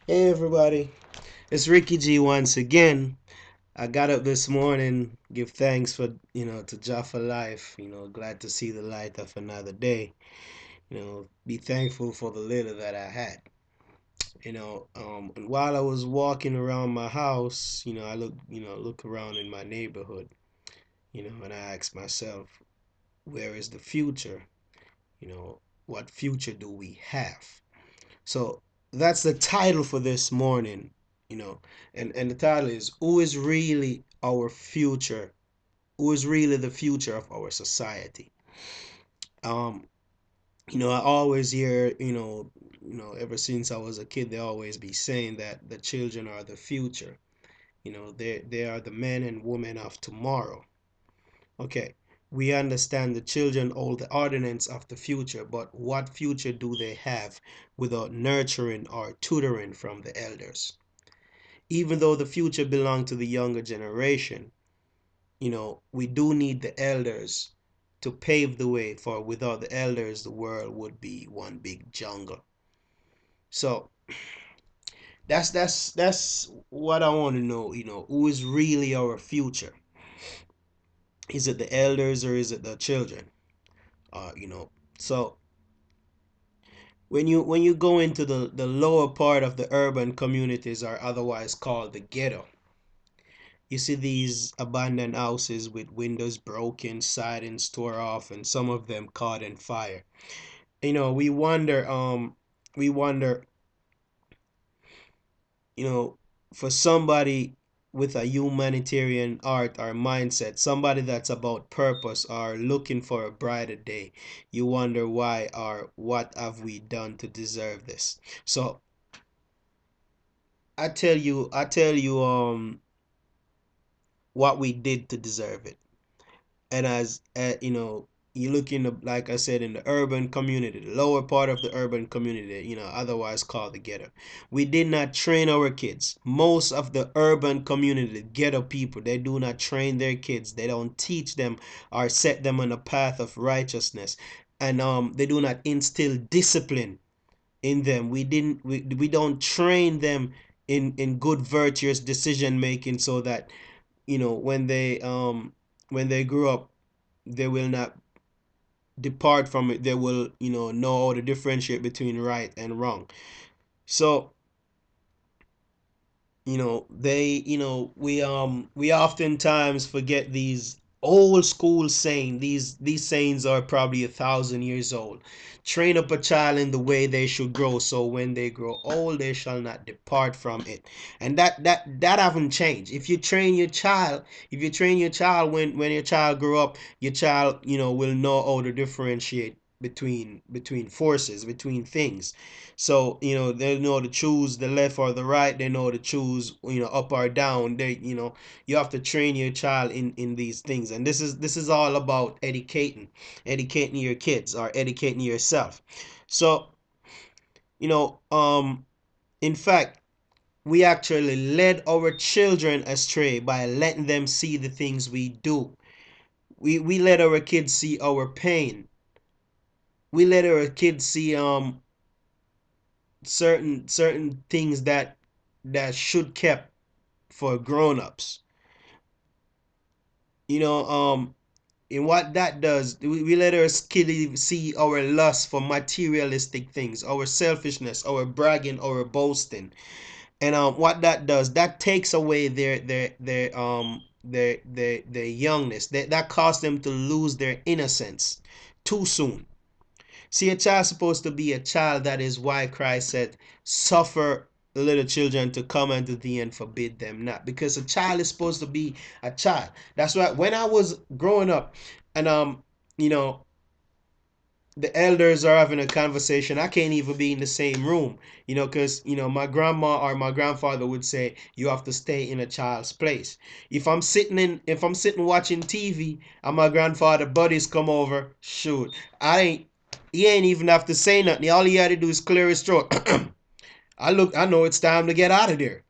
Hey everybody, it's Ricky G once again. I got up this morning, give thanks for to Jah for life. Glad to see the light of another day. Be thankful for the little that I had. And while I was walking around my house, I look around in my neighborhood, and I ask myself, where is the future? What future do we have? So that's the title for this morning, you know, and the title is Who is really our future? Who is really the future of our society? Um, I always hear, ever since I was a kid, they always be saying that the children are the future. They are the men and women of tomorrow. Okay, we understand the children hold the ordinance of the future, but what future do they have without nurturing or tutoring from the elders? Even though the future belongs to the younger generation, we do need the elders to pave the way, for without the elders, the world would be one big jungle. So that's what I want to know. Who is really our future? Is it the elders or is it the children? Uh, you know, so when you go into the lower part of the urban communities, are otherwise called the ghetto, you see these abandoned houses with windows broken, sidings tore off, and some of them caught in fire. We wonder, you know, for somebody with a humanitarian art or mindset, somebody that's about purpose or looking for a brighter day, you wonder why or what have we done to deserve this. So I tell you what we did to deserve it. And as you look in the, like I said, in the urban community, the lower part of the urban community, otherwise called the ghetto, we did not train our kids. Most of the urban community, the ghetto people, they do not train their kids. They don't teach them or set them on a path of righteousness, and they do not instill discipline in them. We don't train them in good virtuous decision making, so that when they grow up, they will not depart from it. They will know how to differentiate between right and wrong. So we oftentimes forget these old school saying. These sayings are probably 1,000 years old. Train up a child in the way they should grow, so when they grow old they shall not depart from it. And that haven't changed. If you train your child when your child grow up, your child will know how to differentiate between forces, between things. So they know to choose the left or the right. They know to choose up or down. You have to train your child in these things, and this is all about educating your kids or educating yourself. So you know um in fact, we actually led our children astray by letting them see the things we do. We let our kids see our pain. We let our kids see certain things that should kept for grown-ups. you know um and what that does, we let our kids see our lust for materialistic things, our selfishness, our bragging, our boasting. And what that does, that takes away their youngness. That causes them to lose their innocence too soon. See, a child's supposed to be a child. That is why Christ said, suffer little children to come unto thee and forbid them not. Because a child is supposed to be a child. That's why when I was growing up, and you know, the elders are having a conversation, I can't even be in the same room, because my grandma or my grandfather would say you have to stay in a child's place. If I'm sitting watching TV and my grandfather buddies come over, shoot, I ain't he ain't even have to say nothing. All he had to do is clear his throat. I know it's time to get out of there.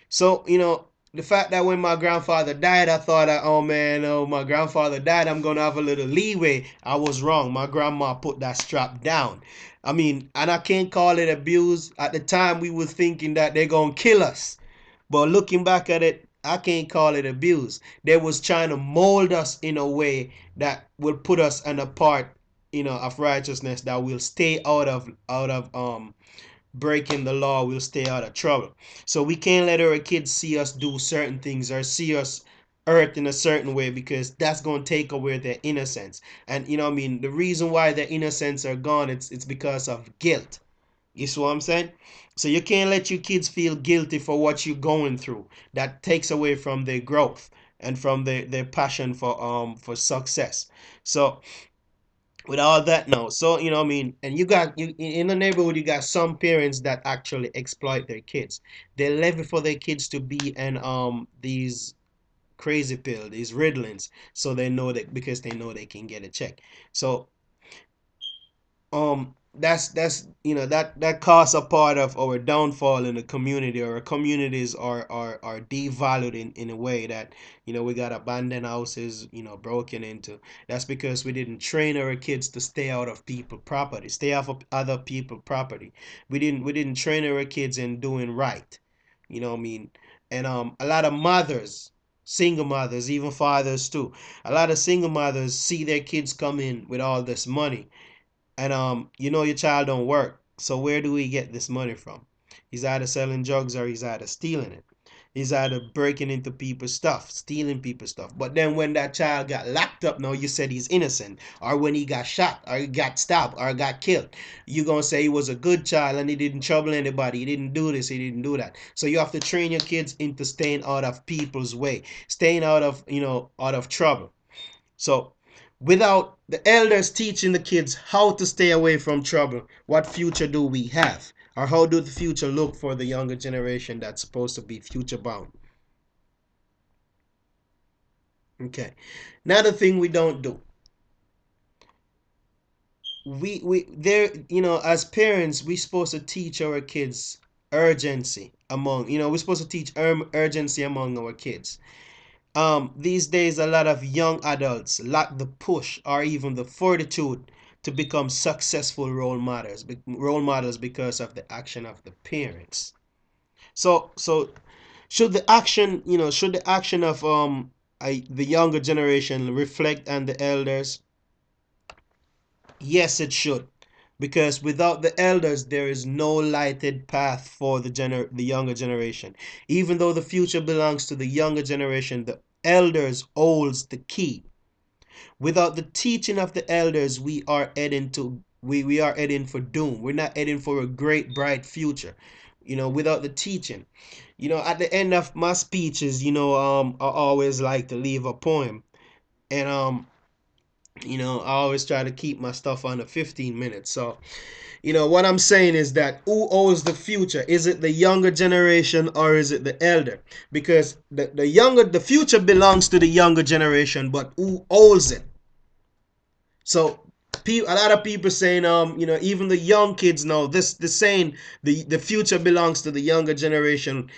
So the fact that when my grandfather died, I thought, oh man, oh, my grandfather died, I'm gonna have a little leeway. I was wrong. My grandma put that strap down. I mean, and I can't call it abuse. At the time, we were thinking that they're gonna kill us, but looking back at it, I can't call it abuse. They was trying to mold us in a way that will put us in a part, of righteousness, that will stay out of breaking the law, will stay out of trouble. So we can't let our kids see us do certain things or see us earth in a certain way, because that's going to take away their innocence. And I mean, the reason why their innocence are gone, it's because of guilt. You see what I'm saying? So you can't let your kids feel guilty for what you're going through. That takes away from their growth and from their passion for success. So with all that now, so I mean, and you in the neighborhood, you got some parents that actually exploit their kids. They levy for their kids to be in these crazy pill, these riddlings, so they know that, because they know they can get a check. So that's that causes a part of our downfall in the community, or our communities are devalued in a way that we got abandoned houses broken into. That's because we didn't train our kids to stay out of people property, stay off of other people property. We didn't train our kids in doing right. What I mean? And a lot of mothers, single mothers, even fathers too, a lot of single mothers see their kids come in with all this money, and your child don't work. So where do we get this money from? He's either selling drugs, or he's either stealing it. He's either breaking into people's stuff, stealing people's stuff. But then when that child got locked up, now you said he's innocent. Or when he got shot, or he got stabbed, or got killed, you're going to say he was a good child and he didn't trouble anybody. He didn't do this, he didn't do that. So you have to train your kids into staying out of people's way, staying out of trouble. So, without the elders teaching the kids how to stay away from trouble, what future do we have? Or how do the future look for the younger generation that's supposed to be future bound? Okay. Another thing we don't do. We there, as parents, we supposed to teach our kids urgency among, we're supposed to teach urgency among our kids. These days, a lot of young adults lack the push or even the fortitude to become successful role models because of the action of the parents. So should the action of the younger generation reflect on the elders? Yes, it should. Because without the elders, there is no lighted path for the younger generation. Even though the future belongs to the younger generation, the elders holds the key. Without the teaching of the elders, we are heading for doom. We're not heading for a great bright future. Without the teaching. At the end of my speeches, I always like to leave a poem. And I always try to keep my stuff under 15 minutes. So, what I'm saying is that who owns the future? Is it the younger generation, or is it the elder? Because the future belongs to the younger generation, but who owns it? So a lot of people saying, even the young kids know this. The saying, the future belongs to the younger generation.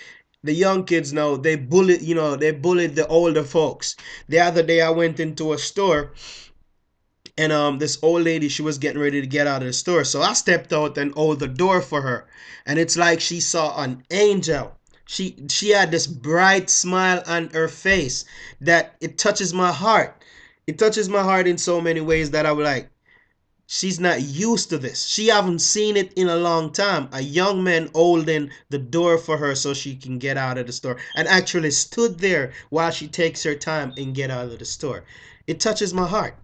The young kids know they bullied the older folks. The other day I went into a store, and this old lady, she was getting ready to get out of the store, so I stepped out and opened the door for her, and it's like she saw an angel. She had this bright smile on her face that it touches my heart. It touches my heart in so many ways that I was like, she's not used to this. She haven't seen it in a long time. A young man holding the door for her so she can get out of the store, and actually stood there while she takes her time and get out of the store. It touches my heart.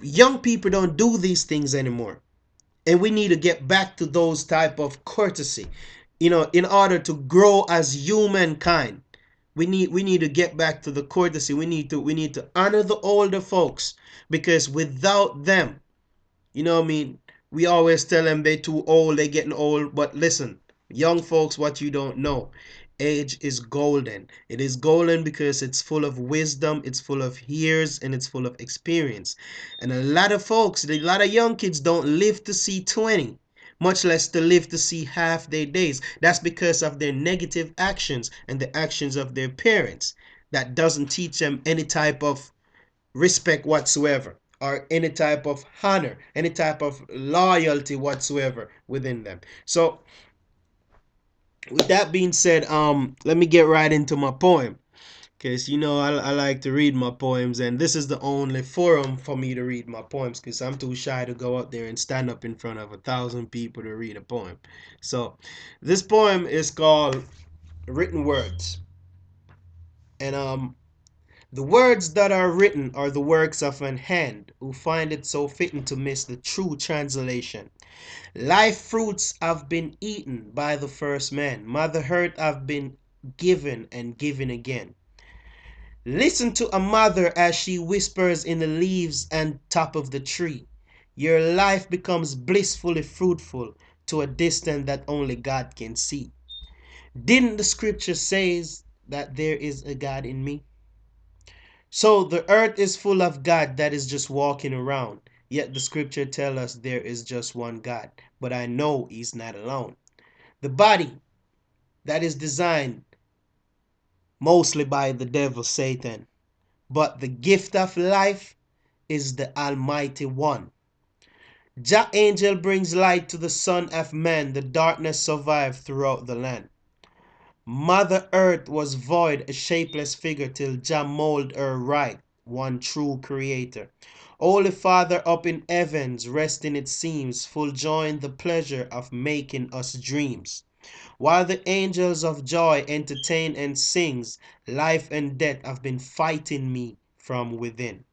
Young people don't do these things anymore, and we need to get back to those type of courtesy, in order to grow as humankind. We need to get back to the courtesy. We need to honor the older folks, because without them, what I mean, we always tell them they too old, they getting old. But listen, young folks, what you don't know, age is golden. It is golden because it's full of wisdom, it's full of years, and it's full of experience. And a lot of folks, a lot of young kids don't live to see 20. much less to live to see half their days. That's because of their negative actions and the actions of their parents. That doesn't teach them any type of respect whatsoever, or any type of honor, any type of loyalty whatsoever within them. So with that being said, let me get right into my poem. Because I like to read my poems, and this is the only forum for me to read my poems because I'm too shy to go out there and stand up in front of 1,000 people to read a poem. So this poem is called Written Words. And the words that are written are the works of an hand who find it so fitting to miss the true translation. Life fruits have been eaten by the first man. Mother Earth have been given and given again. Listen to a mother as she whispers in the leaves and top of the tree. Your life becomes blissfully fruitful to a distance that only God can see. Didn't the scripture says that there is a God in me? So the earth is full of God that is just walking around. Yet the scripture tell us there is just one God, but I know he's not alone. The body that is designed mostly by the devil Satan, but the gift of life is the Almighty One. Jah angel brings light to the son of man, the darkness survived throughout the land. Mother Earth was void, a shapeless figure, till Jah molded her right, one true creator. Holy Father up in heavens, resting it seems, full joy in the pleasure of making us dreams. While the angels of joy entertain and sings, life and death have been fighting me from within.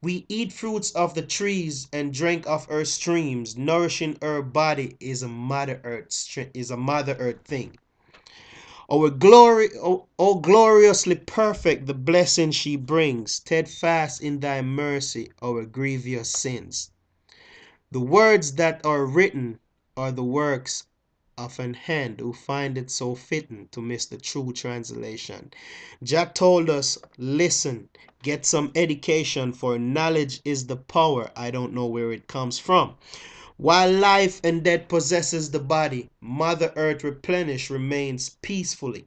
We eat fruits of the trees and drink of her streams. Nourishing her body is a mother earth thing. Oh gloriously perfect the blessing she brings, steadfast in thy mercy our grievous sins. The words that are written are the works of an hand who find it so fitting to miss the true translation. Jack told us, listen, get some education, for knowledge is the power. I don't know where it comes from. While life and death possesses the body, Mother Earth replenish remains peacefully.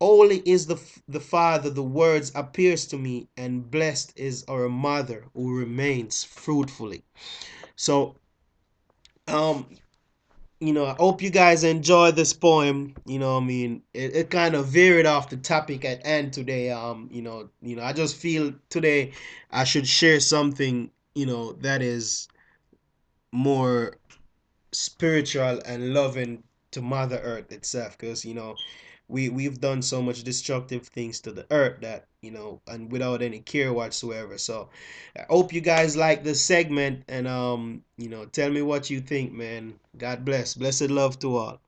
Holy is the Father, the words appears to me, and blessed is our mother who remains fruitfully. So, um, I hope you guys enjoy this poem. I mean, it kind of veered off the topic at end today. I just feel today I should share something, that is more spiritual and loving to Mother Earth itself, because we've done so much destructive things to the earth that and without any care whatsoever. So I hope you guys like this segment, and tell me what you think, man. God bless. Blessed love to all.